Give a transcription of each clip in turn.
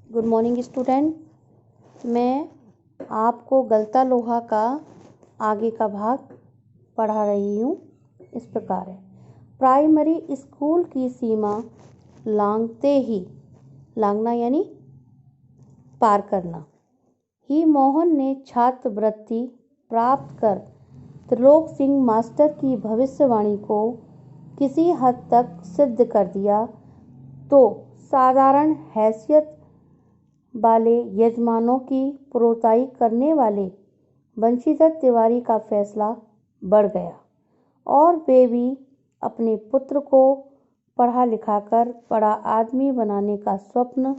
Good morning student. मैं आपको गलता लोहा का आगे का भाग पढ़ा रही हूँ। इस प्रकार है। प्राइमरी स्कूल की सीमा लांघते ही, लांघना यानी पार करना ही मोहन ने छात्रवृत्ति प्राप्त कर त्रिलोक सिंह मास्टर की भविष्यवाणी को किसी हद तक सिद्ध कर दिया तो साधारण हैसियत वाले यजमानों की प्रोताई करने वाले बंशीधर तिवारी का फैसला बढ़ गया और वे भी अपने पुत्र को पढ़ा लिखाकर बड़ा आदमी बनाने का स्वप्न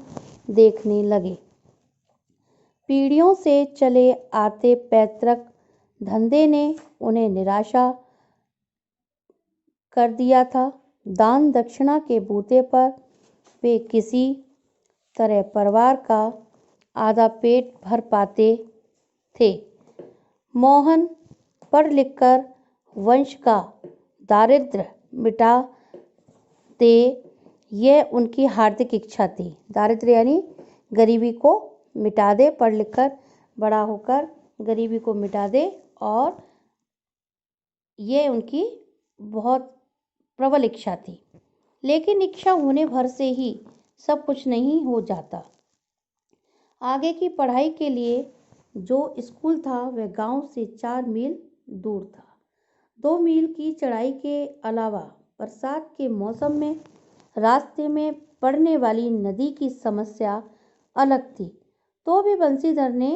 देखने लगे। पीढ़ियों से चले आते पैतृक धंधे ने उन्हें निराशा कर दिया था। दान दक्षिणा के बूते पर वे किसी तरह परिवार का आधा पेट भर पाते थे। मोहन पढ़ लिखकर वंश का दारिद्र्य मिटा दे, यह उनकी हार्दिक इच्छा थी। दारिद्र्य यानी गरीबी को मिटा दे, पढ़ लिखकर बड़ा होकर गरीबी को मिटा दे, और यह उनकी बहुत प्रबल इच्छा थी। लेकिन इच्छा होने भर से ही सब कुछ नहीं हो जाता। आगे की पढ़ाई के लिए जो स्कूल था वह गांव से 4 मील दूर था। 2 मील की चढ़ाई के अलावा बरसात के मौसम में रास्ते में पड़ने वाली नदी की समस्या अलग थी। तो भी बंशीधर ने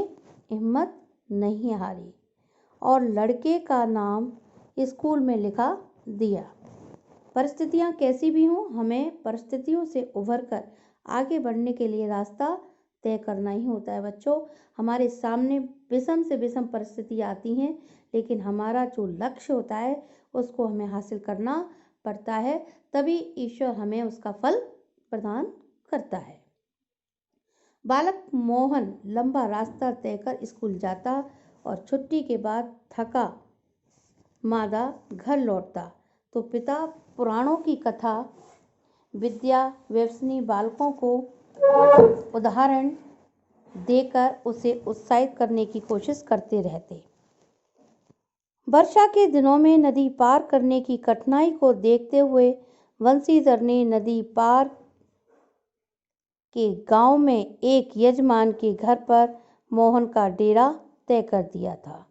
हिम्मत नहीं हारी और लड़के का नाम स्कूल में लिखा दिया। परिस्थितियां कैसी भी हों, हमें परिस्थितियों से उभरकर आगे बढ़ने के लिए रास्ता तय करना ही होता है। बच्चों, हमारे सामने विषम से विषम परिस्थितियां आती हैं, लेकिन हमारा जो लक्ष्य होता है उसको हमें हासिल करना पड़ता है, तभी ईश्वर हमें उसका फल प्रदान करता है। बालक मोहन लंबा रास्ता तय कर स्कूल जाता और छुट्टी के बाद थका मादा घर लौटता तो पिता पुराणों की कथा विद्या व्यसनी बालकों को उदाहरण देकर उसे उत्साहित करने की कोशिश करते रहते। वर्षा के दिनों में नदी पार करने की कठिनाई को देखते हुए बंशीधर ने नदी पार के गांव में एक यजमान के घर पर मोहन का डेरा तय कर दिया था।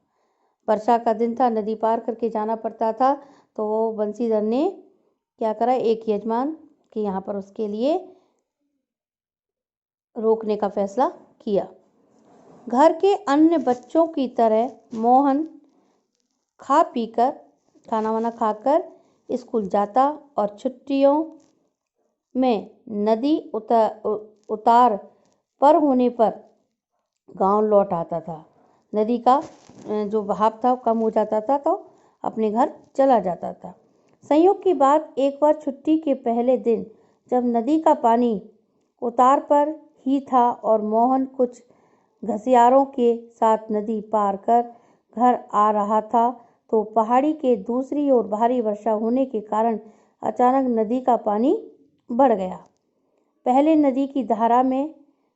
वर्षा का दिन था, नदी पार करके जाना पड़ता था, तो बंशीधर ने क्या करा, एक यजमान के यहाँ पर उसके लिए रोकने का फैसला किया। घर के अन्य बच्चों की तरह मोहन खा पीकर, खाना वाना खाकर स्कूल जाता और छुट्टियों में नदी उतार पर होने पर गांव लौट आता था। नदी का जो बहाव था कम हो जाता था तो अपने घर चला जाता था। संयोग की बात, एक बार छुट्टी के पहले दिन जब नदी का पानी उतार पर ही था और मोहन कुछ घसियारों के साथ नदी पार कर घर आ रहा था, तो पहाड़ी के दूसरी ओर भारी वर्षा होने के कारण अचानक नदी का पानी बढ़ गया। पहले नदी की धारा में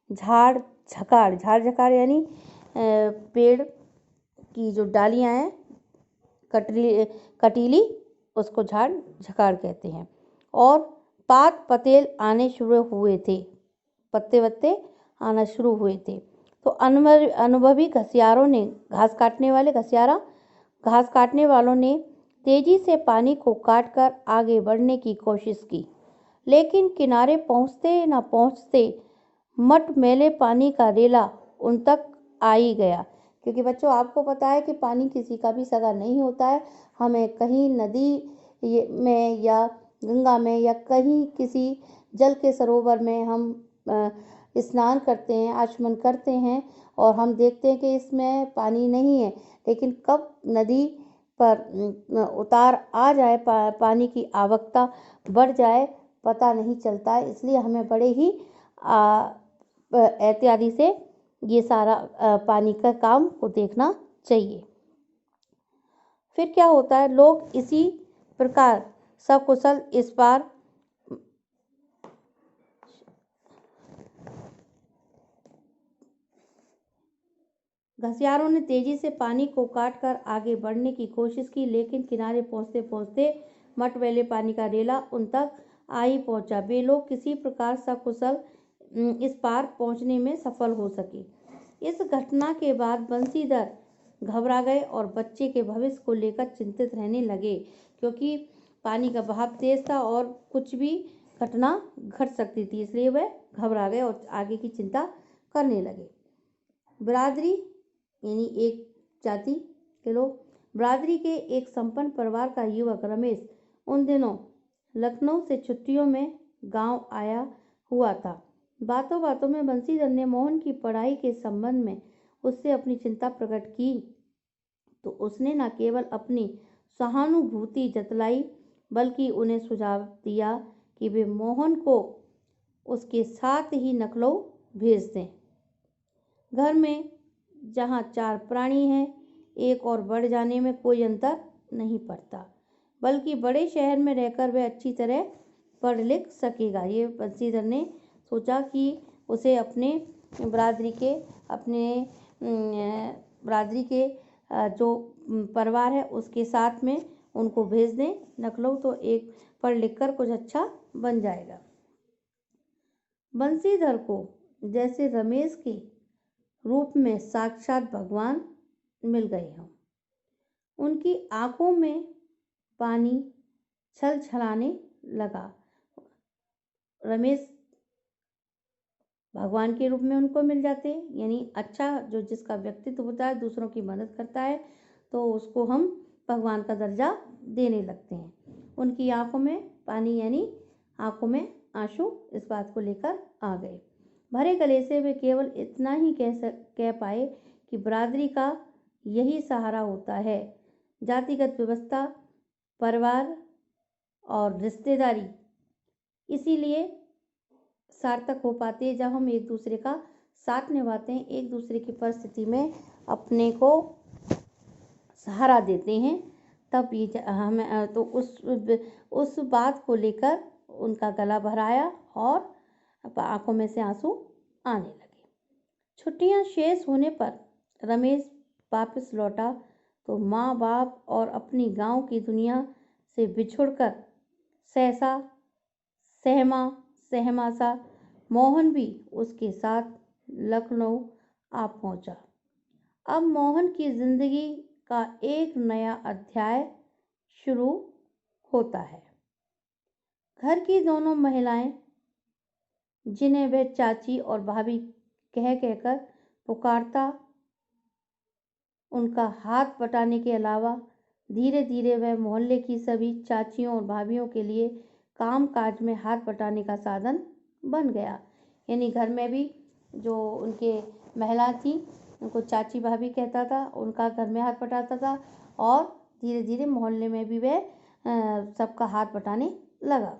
झाड़ झकाड़ यानी पेड़ की जो डालियां हैं कटीली, उसको झाड़ झकाड़ कहते हैं, और पात पतेल आने शुरू हुए थे, पत्ते वत्ते आना शुरू हुए थे। तो अनुभवी घसियारों ने घास काटने वालों ने तेजी से पानी को काटकर आगे बढ़ने की कोशिश की, लेकिन किनारे पहुंचते न पहुंचते मटमैले पानी का रेला उन तक आ ही गया। क्योंकि बच्चों, आपको पता है कि पानी किसी का भी सगा नहीं होता है। हमें कहीं नदी में या गंगा में या कहीं किसी जल के सरोवर में हम स्नान करते हैं, आचमन करते हैं, और हम देखते हैं कि इसमें पानी नहीं है, लेकिन कब नदी पर उतार आ जाए, पानी की आवकता बढ़ जाए, पता नहीं चलता है। इसलिए हमें बड़े ही एहतियाती से ये सारा पानी का काम को देखना चाहिए। फिर क्या होता है, लोग इसी प्रकार सकुशल इस पार घसियारों ने तेजी से पानी को काटकर आगे बढ़ने की कोशिश की, लेकिन किनारे पहुंचते पहुंचते मटमैले पानी का रेला उन तक आ ही पहुंचा। वे लोग किसी प्रकार सकुशल इस पार पहुंचने में सफल हो सके। इस घटना के बाद बंसीधर घबरा गए और बच्चे के भविष्य को लेकर चिंतित रहने लगे, क्योंकि पानी का बहाव तेज था और कुछ भी घटना घट सकती थी, इसलिए वह घबरा गए और आगे की चिंता करने लगे। बिरादरी यानी एक जाति के लोग, बिरादरी के एक संपन्न परिवार का युवक रमेश उन दिनों लखनऊ से छुट्टियों में गांव आया हुआ था। बातों बातों में बंसीधर ने मोहन की पढ़ाई के संबंध में उससे अपनी चिंता प्रकट की, तो उसने न केवल अपनी सहानुभूति जतलाई, बल्कि उन्हें सुझाव दिया कि वे मोहन को उसके साथ ही लखनऊ भेज दें। घर में जहाँ 4 प्राणी हैं, एक और बढ़ जाने में कोई अंतर नहीं पड़ता, बल्कि बड़े शहर में रहकर वह अच्छी तरह पढ़ लिख सकेगा। ये बंसीधर ने सोचा कि उसे अपने बिरादरी के जो परिवार है उसके साथ में उनको भेज दें लखनऊ, तो एक पढ़ लिख कर कुछ अच्छा बन जाएगा। बंसीधर को जैसे रमेश के रूप में साक्षात भगवान मिल गए हों। उनकी आंखों में पानी छल छलाने लगा। रमेश भगवान के रूप में उनको मिल जाते हैं, यानी अच्छा जो जिसका व्यक्तित्व होता है, दूसरों की मदद करता है, तो उसको हम भगवान का दर्जा देने लगते हैं। उनकी आंखों में पानी यानी आंखों में आंसू इस बात को लेकर आ गए। भरे गले से वे केवल इतना ही कह पाए कि बिरादरी का यही सहारा होता है। जातिगत व्यवस्था, परिवार और रिश्तेदारी इसीलिए सार्थक हो पाती है जब हम एक दूसरे का साथ निभाते हैं, एक दूसरे की परिस्थिति में अपने को सहारा देते हैं, तब ये हमें तो उस बात को लेकर उनका गला भराया और आंखों में से आंसू आने लगे। छुट्टियां शेष होने पर रमेश वापस लौटा तो माँ बाप और अपनी गांव की दुनिया से बिछुड़कर सहमा सा मोहन भी उसके साथ लखनऊ आ पहुंचा। अब मोहन की जिंदगी का एक नया अध्याय शुरू होता है। घर की दोनों महिलाएं, जिन्हें वह चाची और भाभी कह कहकर पुकारता, उनका हाथ बटाने के अलावा धीरे धीरे वह मोहल्ले की सभी चाचियों और भाभियों के लिए काम काज में हाथ बटाने का साधन बन गया। यानी घर में भी जो उनके महिला थी उनको चाची भाभी कहता था, उनका घर में हाथ बटाता था और धीरे धीरे मोहल्ले में भी वह सबका हाथ बटाने लगा।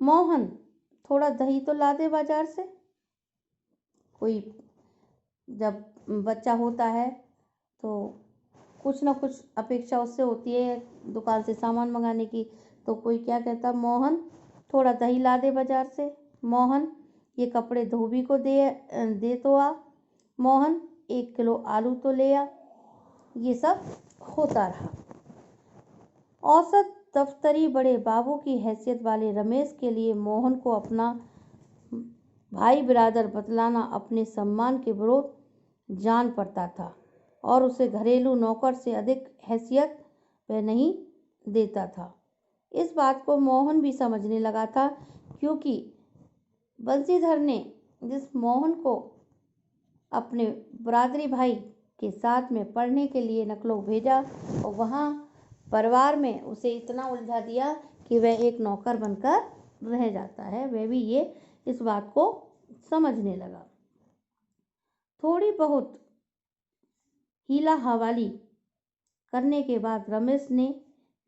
मोहन, थोड़ा दही तो ला दे बाजार से। कोई जब बच्चा होता है तो कुछ ना कुछ अपेक्षा उससे होती है दुकान से सामान मंगाने की, तो कोई क्या कहता, मोहन थोड़ा दही ला दे बाजार से। मोहन, ये कपड़े धोबी को दे तो आ। मोहन, 1 किलो आलू तो ले आ। ये सब होता रहा। औसत दफ्तरी बड़े बाबू की हैसियत वाले रमेश के लिए मोहन को अपना भाई बिरादर बतलाना अपने सम्मान के विरोध जान पड़ता था और उसे घरेलू नौकर से अधिक हैसियत वह नहीं देता था। इस बात को मोहन भी समझने लगा था, क्योंकि बंसीधर ने जिस मोहन को अपने बिरादरी भाई के साथ में पढ़ने के लिए लखनऊ भेजा और वहाँ परिवार में उसे इतना उलझा दिया कि वह एक नौकर बनकर रह जाता है, वह भी ये इस बात को समझने लगा। थोड़ी बहुत हीला हवाली करने के बाद रमेश ने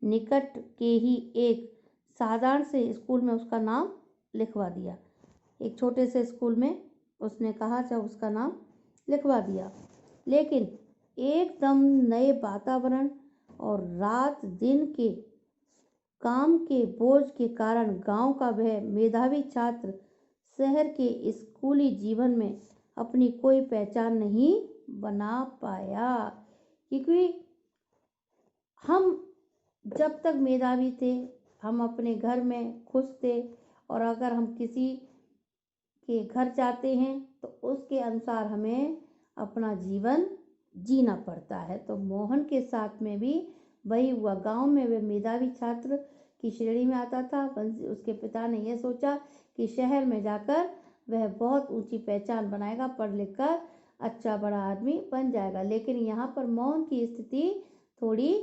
निकट के ही एक साधारण से स्कूल में उसका नाम लिखवा दिया। एक छोटे से स्कूल में उसने कहा जब उसका नाम लिखवा दिया, लेकिन एकदम नए वातावरण और रात दिन के काम के बोझ के कारण गांव का वह मेधावी छात्र शहर के स्कूली जीवन में अपनी कोई पहचान नहीं बना पाया। क्योंकि हम जब तक मेधावी थे, हम अपने घर में खुश थे, और अगर हम किसी के घर जाते हैं तो उसके अनुसार हमें अपना जीवन जीना पड़ता है। तो मोहन के साथ में भी वही हुआ। गांव में वह मेधावी छात्र की श्रेणी में आता था। उसके पिता ने यह सोचा कि शहर में जाकर वह बहुत ऊंची पहचान बनाएगा, पढ़ लिख कर अच्छा बड़ा आदमी बन जाएगा। लेकिन यहाँ पर मोहन की स्थिति थोड़ी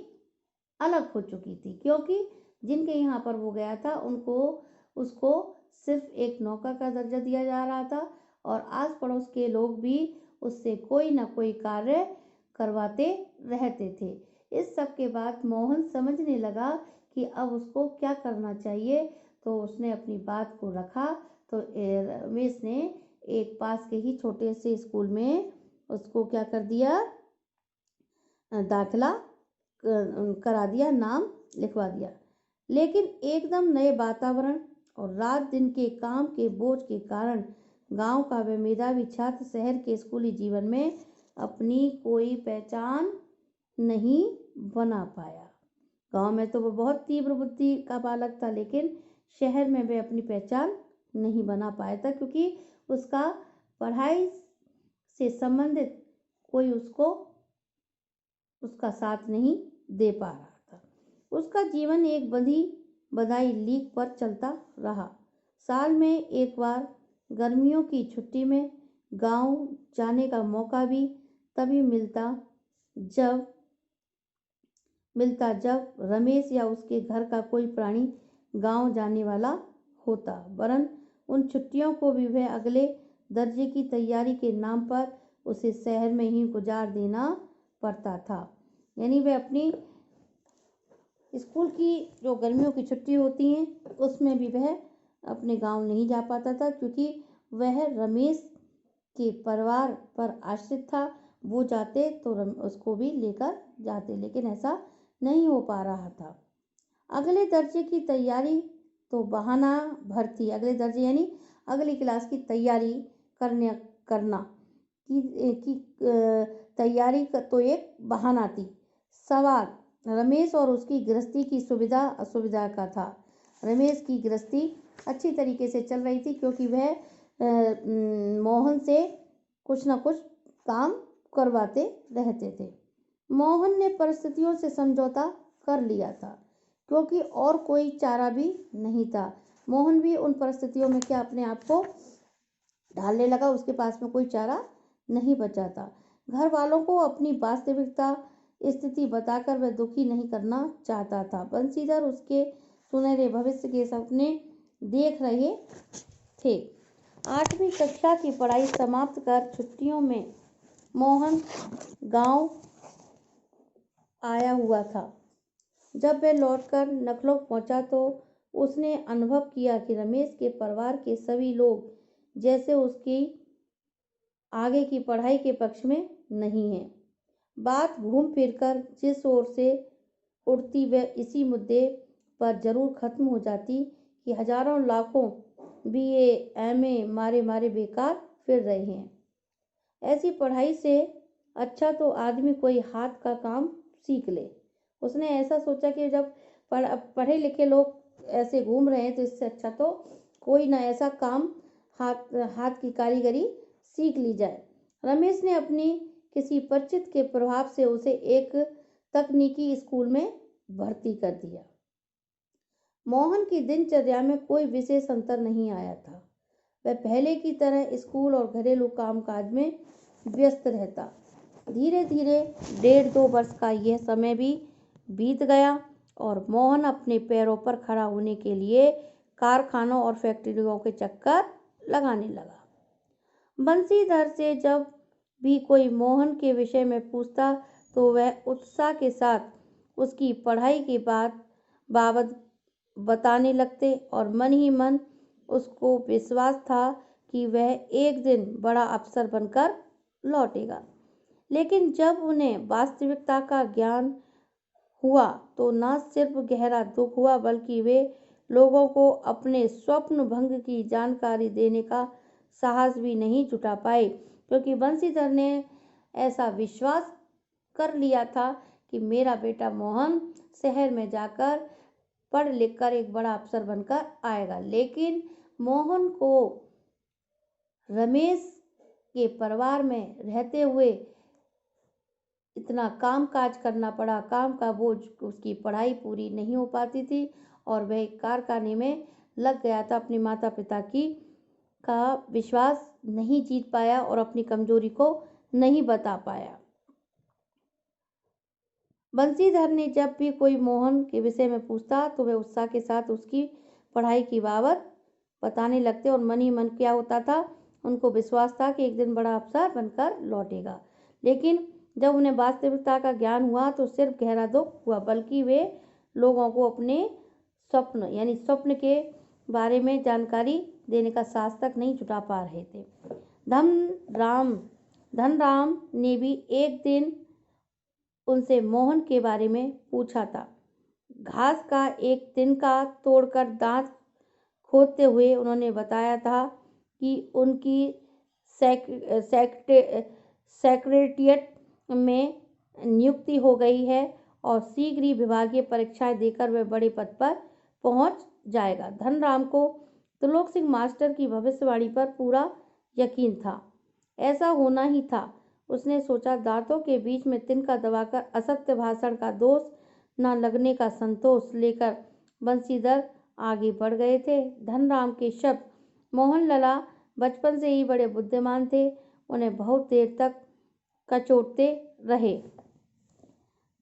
अलग हो चुकी थी, क्योंकि जिनके यहाँ पर वो गया था उसको सिर्फ एक नौकर का दर्जा दिया जा रहा था, और आस पड़ोस के लोग भी उससे कोई ना कोई कार्य करवाते रहते थे। इस सब के बाद मोहन समझने लगा कि अब उसको क्या करना चाहिए। तो उसने अपनी बात को रखा। तो रमेश ने एक पास के ही छोटे से स्कूल में उसको क्या कर दिया, दाखिला करा दिया, नाम लिखवा दिया। लेकिन एकदम नए वातावरण और रात दिन के काम के बोझ के कारण गांव का वह मेधावी छात्र शहर के स्कूली जीवन में अपनी कोई पहचान नहीं बना पाया। गांव में तो वो बहुत तीव्र बुद्धि का बालक था, लेकिन शहर में वह अपनी पहचान नहीं बना पाया था, क्योंकि उसका पढ़ाई से संबंधित कोई उसका साथ नहीं दे पा रहा था। उसका जीवन एक बधाई लीक पर चलता रहा। साल में एक बार गर्मियों की छुट्टी में गांव जाने का मौका भी तभी मिलता जब रमेश या उसके घर का कोई प्राणी गांव जाने वाला होता। वरन उन छुट्टियों को भी वह अगले दर्जे की तैयारी के नाम पर उसे शहर में ही गुजार देना पड़ता था। यानी वह अपनी स्कूल की जो गर्मियों की छुट्टी होती हैं उसमें भी वह अपने गांव नहीं जा पाता था, क्योंकि वह रमेश के परिवार पर आश्रित था। वो जाते तो उसको भी लेकर जाते, लेकिन ऐसा नहीं हो पा रहा था। अगले दर्जे की तैयारी तो बहाना भर थी। अगले दर्जे यानी अगली क्लास की तैयारी करना की तैयारी का तो एक बहाना थी। सवाल रमेश और उसकी गृहस्थी की सुविधा असुविधा का था। रमेश की गृहस्थी अच्छी तरीके से चल रही थी, क्योंकि वह मोहन से कुछ ना कुछ काम करवाते रहते थे। मोहन ने परिस्थितियों से समझौता कर लिया था, क्योंकि और कोई चारा भी नहीं था। मोहन भी उन परिस्थितियों में क्या अपने आप को ढालने लगा। उसके पास में कोई चारा नहीं बचा था। घर वालों को अपनी वास्तविकता स्थिति बताकर वह दुखी नहीं करना चाहता था। बंसीधर उसके सुनहरे भविष्य के सपने देख रहे थे। 8वीं कक्षा की पढ़ाई समाप्त कर छुट्टियों में मोहन गांव आया हुआ था। जब वह लौटकर नखलो पहुंचा तो उसने अनुभव किया कि रमेश के परिवार के सभी लोग जैसे उसकी आगे की पढ़ाई के पक्ष में नहीं है। बात घूम फिरकर जिस ओर से उड़ती वह इसी मुद्दे पर जरूर खत्म हो जाती कि हजारों लाखों बीए एमए मारे बेकार फिर रहे हैं। ऐसी पढ़ाई से अच्छा तो आदमी कोई हाथ का काम सीख ले। उसने ऐसा सोचा कि जब पढ़े लिखे लोग ऐसे घूम रहे हैं तो इससे अच्छा तो कोई ना ऐसा काम हाथ की कारीगरी सीख ली जाए। रमेश ने अपनी किसी परिचित के प्रभाव से उसे एक तकनीकी स्कूल में भर्ती कर दिया। मोहन की दिनचर्या में कोई विशेष अंतर नहीं आया था। वह पहले की तरह स्कूल और घरेलू कामकाज में व्यस्त रहता। धीरे धीरे 1.5-2 वर्ष का यह समय भी बीत गया और मोहन अपने पैरों पर खड़ा होने के लिए कारखानों और फैक्ट्रियों के चक्कर लगाने लगा। बंसीधर से जब भी कोई मोहन के विषय में पूछता तो वह उत्साह के साथ उसकी पढ़ाई के बाबत बताने लगते और मन ही मन उसको विश्वास था कि वह एक दिन बड़ा अफसर बनकर लौटेगा। लेकिन जब उन्हें वास्तविकता का ज्ञान हुआ तो न सिर्फ गहरा दुख हुआ बल्कि वे लोगों को अपने स्वप्न भंग की जानकारी देने का साहस भी नहीं जुटा पाए, क्योंकि बंसीधर ने ऐसा विश्वास कर लिया था कि मेरा बेटा मोहन शहर में जाकर पढ़ लिख कर एक बड़ा अफसर बनकर आएगा। लेकिन मोहन को रमेश के परिवार में रहते हुए इतना काम काज करना पड़ा, काम का बोझ, उसकी पढ़ाई पूरी नहीं हो पाती थी और वह कारखाने में लग गया था। अपने माता पिता का विश्वास नहीं जीत पाया और अपनी कमजोरी को नहीं बता पाया। बंसीधर ने जब भी कोई मोहन के विषय में पूछता तो वह उत्साह के साथ उसकी पढ़ाई की बाबत बताने लगते और मन ही मन क्या होता था, उनको विश्वास था कि एक दिन बड़ा अफसर बनकर लौटेगा। लेकिन जब उन्हें वास्तविकता का ज्ञान हुआ तो सिर्फ गहरा दुख हुआ, बल्कि वे लोगों को अपने स्वप्न के बारे में जानकारी देने का साहस तक नहीं जुटा पा रहे थे। धनराम ने भी एक दिन उनसे मोहन के बारे में पूछा था। घास का एक तिनका तोड़कर दांत खोदते हुए उन्होंने बताया था कि उनकी सेक्रेटेरिएट में नियुक्ति हो गई है और शीघ्र ही विभागीय परीक्षाएं देकर वह बड़े पद पर पहुंच जाएगा। धनराम को त्रिलोक सिंह मास्टर की भविष्यवाणी पर पूरा यकीन था। ऐसा होना ही था। उसने सोचा, दांतों के बीच में तिनका दबाकर असत्य भाषण का दोष न लगने का संतोष लेकर बंसीधर आगे बढ़ गए थे। धनराम के शब्द मोहन लला बचपन से ही बड़े बुद्धिमान थे, उन्हें बहुत देर तक कचोटते रहे।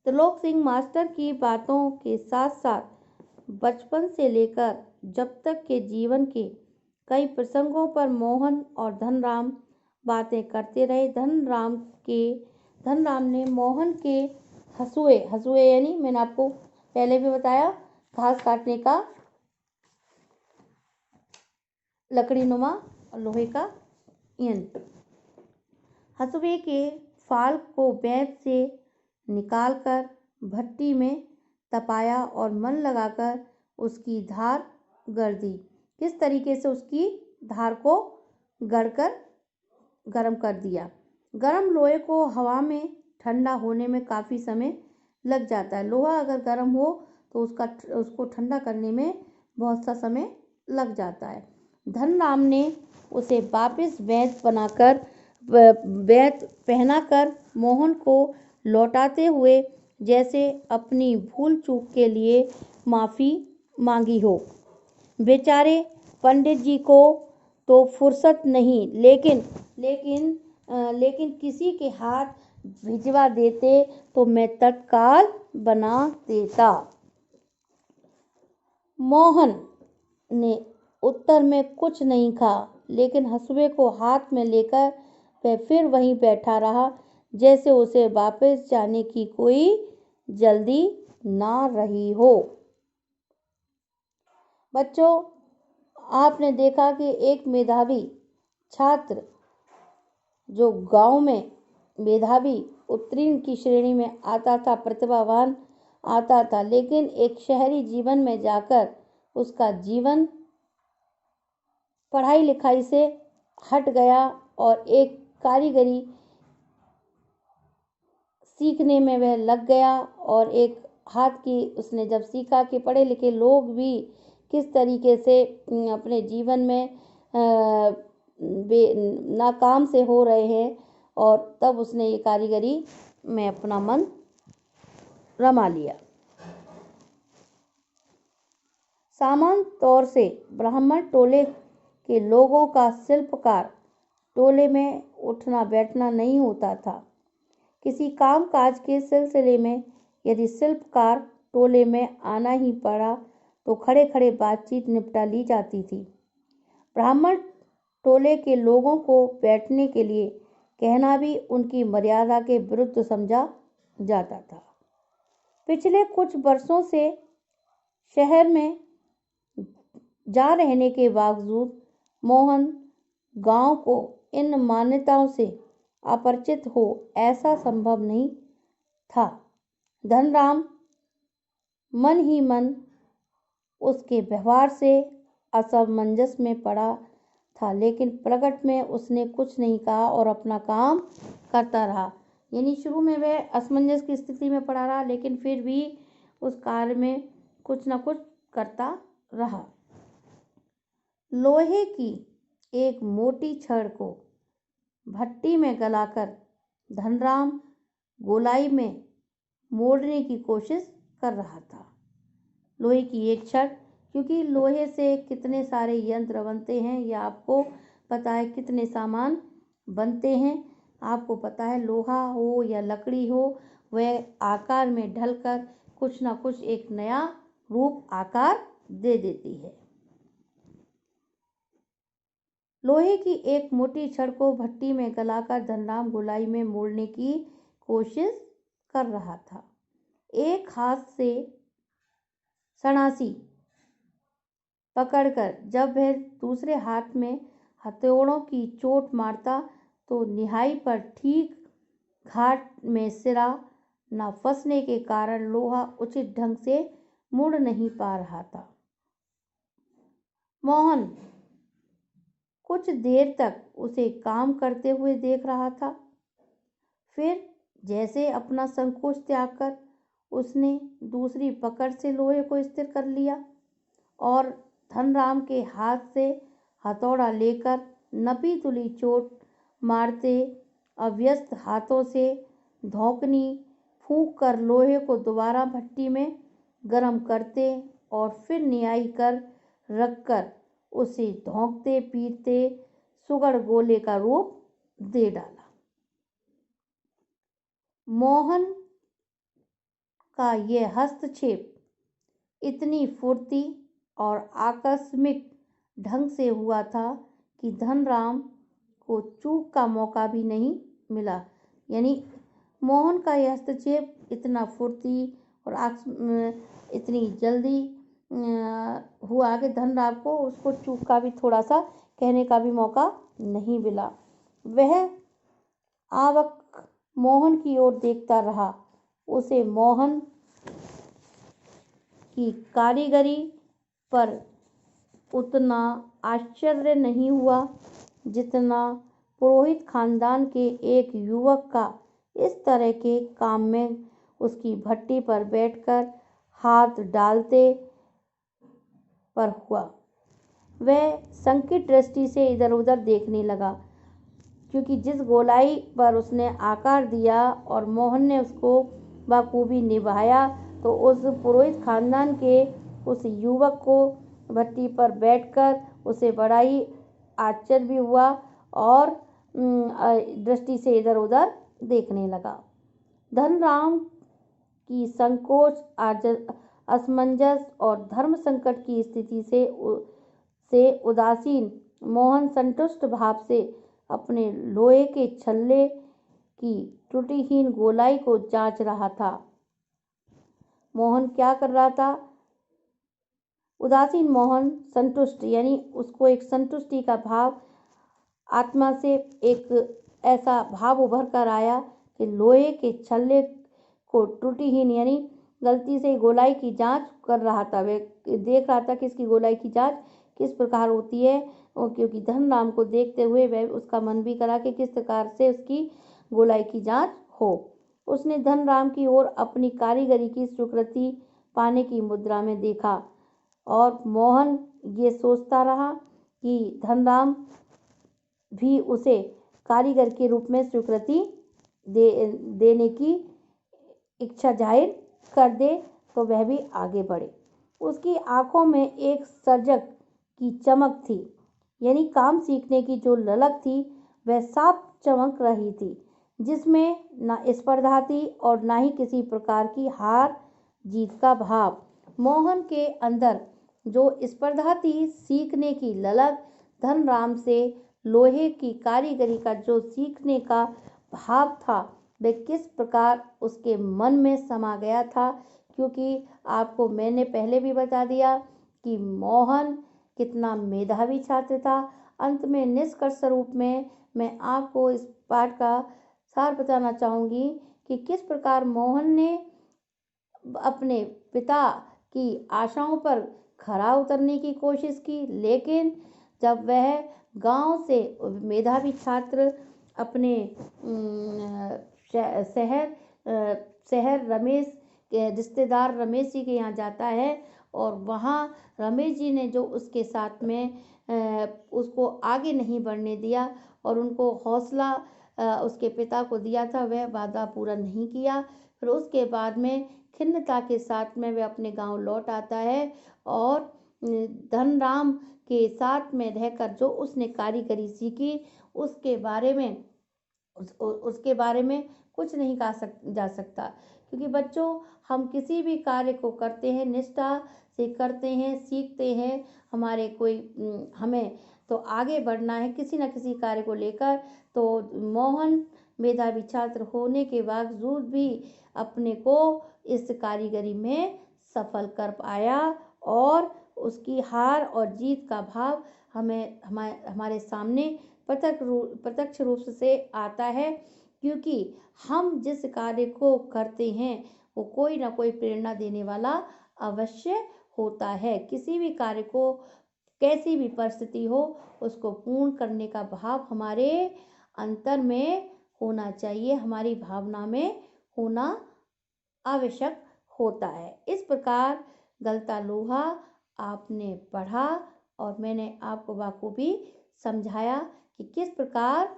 त्रिलोक सिंह मास्टर की बातों के साथ साथ बचपन से लेकर जब तक के जीवन के कई प्रसंगों पर मोहन और धनराम बातें करते रहे। धनराम ने मोहन के हसुए यानी मैंने आपको पहले भी बताया, घास काटने का लकड़ी नुमा लोहे का यंत्र, हसुए के फाल को बेंत से निकालकर भट्टी में तपाया और मन लगाकर उसकी धार गढ़ दी। किस तरीके से उसकी धार को गढ़कर गर्म कर दिया। गर्म लोहे को हवा में ठंडा होने में काफ़ी समय लग जाता है। लोहा अगर गर्म हो तो उसको ठंडा करने में बहुत सा समय लग जाता है। धनराम ने उसे वापस बेंत पहनाकर मोहन को लौटाते हुए जैसे अपनी भूल चूक के लिए माफ़ी मांगी हो। बेचारे पंडित जी को तो फुर्सत नहीं, लेकिन किसी के हाथ भिजवा देते तो मैं तत्काल बना देता। मोहन ने उत्तर में कुछ नहीं कहा, लेकिन हसुए को हाथ में लेकर वह फिर वहीं बैठा रहा, जैसे उसे वापस जाने की कोई जल्दी ना रही हो। बच्चों, आपने देखा कि एक मेधावी छात्र जो गांव में मेधावी उत्तीर्ण की श्रेणी में आता था, प्रतिभावान आता था, लेकिन एक शहरी जीवन में जाकर उसका जीवन पढ़ाई लिखाई से हट गया और एक कारीगरी सीखने में वह लग गया और एक हाथ की उसने जब सीखा कि पढ़े लिखे लोग भी किस तरीके से अपने जीवन में नाकाम से हो रहे हैं, और तब उसने ये कारीगरी में अपना मन रमा लिया। सामान्य तौर से ब्राह्मण टोले के लोगों का शिल्पकार टोले में उठना बैठना नहीं होता था। किसी काम काज के सिलसिले में यदि शिल्पकार टोले में आना ही पड़ा तो खड़े खड़े बातचीत निपटा ली जाती थी। ब्राह्मण टोले के लोगों को बैठने के लिए कहना भी उनकी मर्यादा के विरुद्ध समझा जाता था। पिछले कुछ वर्षों से शहर में जा रहने के बावजूद मोहन गांव को इन मान्यताओं से अपरिचित हो ऐसा संभव नहीं था। धनराम मन ही मन उसके व्यवहार से असमंजस में पड़ा था, लेकिन प्रकट में उसने कुछ नहीं कहा और अपना काम करता रहा। यानी शुरू में वह असमंजस की स्थिति में पड़ा रहा, लेकिन फिर भी उस कार्य में कुछ न कुछ करता रहा। लोहे की एक मोटी छड़ को भट्टी में गलाकर धनराम गोलाई में मोड़ने की कोशिश कर रहा था। लोहे की एक छड़, क्योंकि लोहे से कितने सारे यंत्र बनते हैं, यह आपको पता है, कितने सामान बनते हैं आपको पता है। लोहा हो या लकड़ी हो, वह आकार में ढलकर कुछ ना कुछ एक नया रूप आकार दे देती है। लोहे की एक मोटी छड़ को भट्टी में गलाकर धनराम गोलाई में मोड़ने की कोशिश कर रहा था। एक हाथ से सणासी पकड़कर जब वह दूसरे हाथ में हथौड़ों की चोट मारता तो निहाई पर ठीक घाट में सिरा न फंसने के कारण लोहा उचित ढंग से मुड़ नहीं पा रहा था। मोहन कुछ देर तक उसे काम करते हुए देख रहा था। फिर जैसे अपना संकोच त्याग कर उसने दूसरी पकड़ से लोहे को स्थिर कर लिया और धनराम के हाथ से हथौड़ा लेकर नपी तुली चोट मारते अव्यस्त हाथों से धौंकनी फूंक कर लोहे को दोबारा भट्टी में गर्म करते और फिर नियाई कर रखकर उसे धौंकते पीटते सुगड़ गोले का रूप दे डाला। मोहन का यह हस्तक्षेप इतनी फुर्ती और आकस्मिक ढंग से हुआ था कि धनराम को चूक का मौका भी नहीं मिला। यानी मोहन का यह हस्तक्षेप इतना फुर्ती और इतनी जल्दी हुआ कि धनराम को उसको चूक का भी थोड़ा सा कहने का भी मौका नहीं मिला। वह आवक मोहन की ओर देखता रहा। उसे मोहन की कारीगरी पर उतना आश्चर्य नहीं हुआ जितना पुरोहित खानदान के एक युवक का इस तरह के काम में उसकी भट्टी पर बैठकर हाथ डालते पर हुआ। वह संकित दृष्टि से इधर उधर देखने लगा, क्योंकि जिस गोलाई पर उसने आकार दिया और मोहन ने उसको बखूबी निभाया, तो उस पुरोहित खानदान के उस युवक को भट्टी पर बैठकर उसे बड़ा ही आश्चर्य भी हुआ और दृष्टि से इधर उधर देखने लगा। धनराम की संकोच, असमंजस और धर्म संकट की स्थिति से उदासीन मोहन संतुष्ट भाव से अपने लोहे के छल्ले की त्रुटिहीन गोलाई को जांच रहा था। मोहन क्या कर रहा था? उदासीन मोहन संतुष्ट, यानी उसको एक संतुष्टि का भाव, आत्मा से एक ऐसा भाव उभर कर आया कि लोहे के छल्ले को त्रुटिहीन यानी गलती से गोलाई की जांच कर रहा था। वह देख रहा था कि इसकी गोलाई की जांच किस प्रकार होती है, और क्योंकि धनराम को देखते हुए वह उसका मन भी करा कि किस प्रकार से उसकी गोलाई की जांच हो। उसने धनराम की ओर अपनी कारीगरी की स्वीकृति पाने की मुद्रा में देखा और मोहन ये सोचता रहा कि धनराम भी उसे कारीगर के रूप में स्वीकृति देने की इच्छा जाहिर कर दे तो वह भी आगे बढ़े। उसकी आंखों में एक सर्जक की चमक थी, यानी काम सीखने की जो ललक थी वह साफ चमक रही थी, जिसमें न स्पर्धा थी और न ही किसी प्रकार की हार जीत का भाव। मोहन के अंदर जो स्पर्धा थी, सीखने की ललक, धनराम से लोहे की कारीगरी का जो सीखने का भाव था, वह किस प्रकार उसके मन में समा गया था। क्योंकि आपको मैंने पहले भी बता दिया कि मोहन कितना मेधावी छात्र था। अंत में निष्कर्ष रूप में मैं आपको इस पाठ का सार बताना चाहूँगी कि किस प्रकार मोहन ने अपने पिता की आशाओं पर खरा उतरने की कोशिश की, लेकिन जब वह गांव से मेधावी छात्र अपने शहर रमेश के रिश्तेदार रमेश जी के यहाँ जाता है और वहाँ रमेश जी ने जो उसके साथ में उसको आगे नहीं बढ़ने दिया और उनको हौसला उसके पिता को दिया था, वह वादा पूरा नहीं किया। फिर उसके बाद में खिन्नता के साथ में वह अपने गांव लौट आता है और धनराम के साथ में रहकर जो उसने कारीगरी सीखी उसके बारे में उसके बारे में कुछ नहीं कहा जा सकता, क्योंकि बच्चों हम किसी भी कार्य को करते हैं निष्ठा से करते हैं, सीखते हैं, हमें तो आगे बढ़ना है किसी न किसी कार्य को लेकर। तो मोहन मेधावी छात्र होने के बावजूद भी अपने को इस कारीगरी में सफल कर पाया और उसकी हार और जीत का भाव हमारे सामने प्रत्यक्ष रूप से आता है, क्योंकि हम जिस कार्य को करते हैं वो कोई ना कोई प्रेरणा देने वाला अवश्य होता है। किसी भी कार्य को कैसी भी परिस्थिति हो उसको पूर्ण करने का भाव हमारे अंतर में होना चाहिए, हमारी भावना में होना आवश्यक होता है। इस प्रकार गलता लोहा आपने पढ़ा और मैंने आपको बखूबी समझाया कि किस प्रकार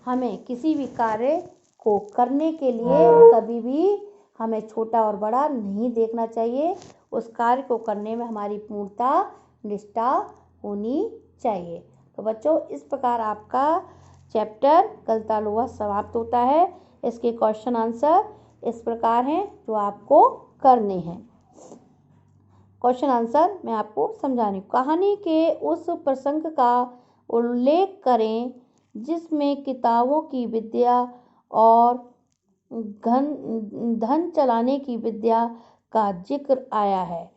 हमें किसी भी कार्य को करने के लिए कभी भी हमें छोटा और बड़ा नहीं देखना चाहिए, उस कार्य को करने में हमारी पूर्णता निष्ठा होनी चाहिए। तो बच्चों इस प्रकार आपका चैप्टर गलता लोहा समाप्त होता है। इसके क्वेश्चन आंसर इस प्रकार हैं जो आपको करने हैं। क्वेश्चन आंसर मैं आपको समझानी हूँ। कहानी के उस प्रसंग का उल्लेख करें जिसमें किताबों की विद्या और धन चलाने की विद्या का जिक्र आया है।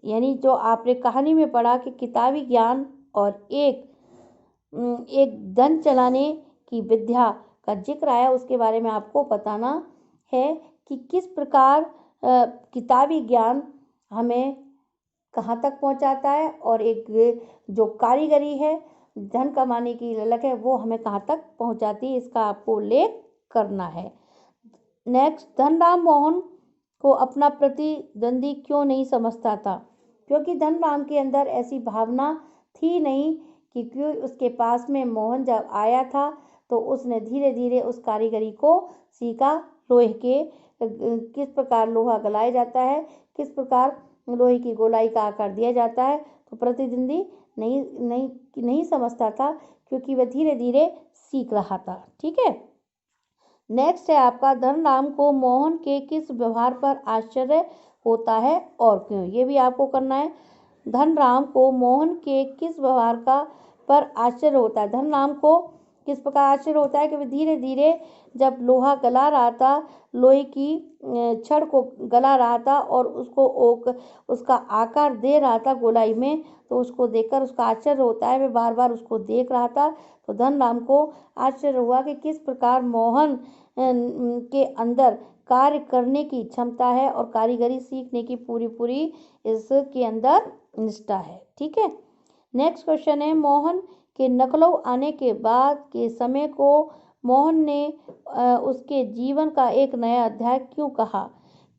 यानी जो आपने कहानी में पढ़ा कि किताबी ज्ञान और एक धन चलाने की विद्या का जिक्र आया, उसके बारे में आपको बताना है कि किस प्रकार किताबी ज्ञान हमें कहाँ तक पहुँचाता है और एक जो कारीगरी है, धन कमाने की ललक है, वो हमें कहाँ तक पहुँचाती है, इसका आपको उल्लेख करना है। नेक्स्ट, धनराम मोहन को अपना प्रतिद्वंदी क्यों नहीं समझता था? क्योंकि धनराम के अंदर ऐसी भावना थी नहीं, क्योंकि उसके पास में मोहन जब आया था तो उसने धीरे धीरे उस कारीगरी को सीखा। लोहे के किस प्रकार लोहा गलाया जाता है, किस प्रकार लोहे की गोलाई का आकार दिया जाता है, तो प्रतिद्वंदी नहीं समझता था, क्योंकि वह धीरे धीरे सीख रहा था। ठीक है। नेक्स्ट है आपका, धनराम को मोहन के किस व्यवहार पर आश्चर्य होता है और क्यों? ये भी आपको करना है। धनराम को मोहन के किस व्यवहार पर आश्चर्य होता है? धनराम को किस प्रकार आश्चर्य होता है कि वह धीरे धीरे जब लोहा गला रहा था, लोहे की छड़ को गला रहा था और उसका आकार दे रहा था गोलाई में, तो उसको देखकर उसका आश्चर्य होता है, वह बार बार उसको देख रहा था। तो धनराम को आश्चर्य हुआ कि किस प्रकार मोहन के अंदर कार्य करने की क्षमता है और कारीगरी सीखने की पूरी इसके अंदर निष्ठा है। ठीक है। नेक्स्ट क्वेश्चन है, मोहन के लखनऊ आने के बाद के समय को मोहन ने उसके जीवन का एक नया अध्याय क्यों कहा?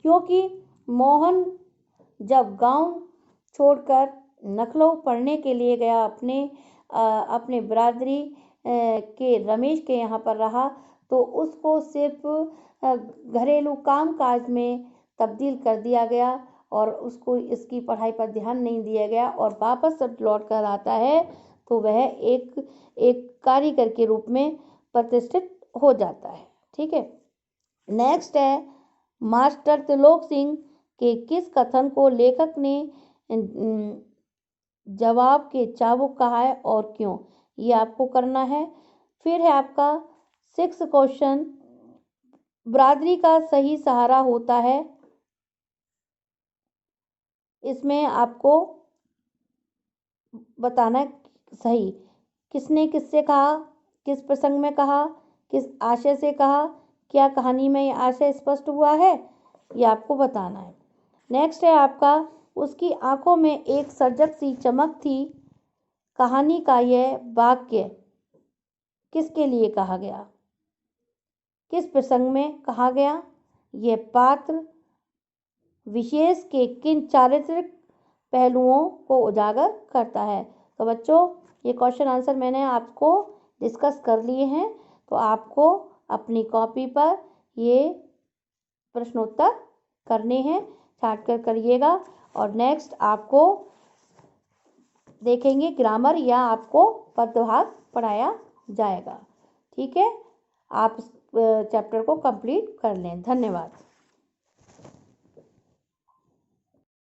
क्योंकि मोहन जब गांव छोड़कर लखनऊ पढ़ने के लिए गया, अपने बिरादरी के रमेश के यहाँ पर रहा, तो उसको सिर्फ घरेलू कामकाज में तब्दील कर दिया गया और उसको इसकी पढ़ाई पर ध्यान नहीं दिया गया। और वापस जब लौट कर आता है तो वह एक कारीगर के रूप में प्रतिष्ठित हो जाता है। ठीक है। नेक्स्ट है, मास्टर त्रिलोक सिंह के किस कथन को लेखक ने जवाब के चाबुक कहा है और क्यों? ये आपको करना है। फिर है आपका 6 क्वेश्चन, बिरादरी का सही सहारा होता है। इसमें आपको बताना सही किसने किससे कहा, किस प्रसंग में कहा, किस आशय से कहा, क्या कहानी में ये आशय स्पष्ट हुआ है, ये आपको बताना है। नेक्स्ट है आपका, उसकी आंखों में एक सर्जक सी चमक थी, कहानी का यह वाक्य किसके लिए कहा गया, किस प्रसंग में कहा गया, यह पात्र विशेष के किन चारित्रिक पहलुओं को उजागर करता है। तो बच्चों ये क्वेश्चन आंसर मैंने आपको डिस्कस कर लिए हैं, तो आपको अपनी कॉपी पर ये प्रश्नोत्तर करने हैं, छाट कर करिएगा। और नेक्स्ट आपको देखेंगे ग्रामर या आपको पदभाग पढ़ाया जाएगा। ठीक है, आप इस चैप्टर को कंप्लीट कर लें। धन्यवाद।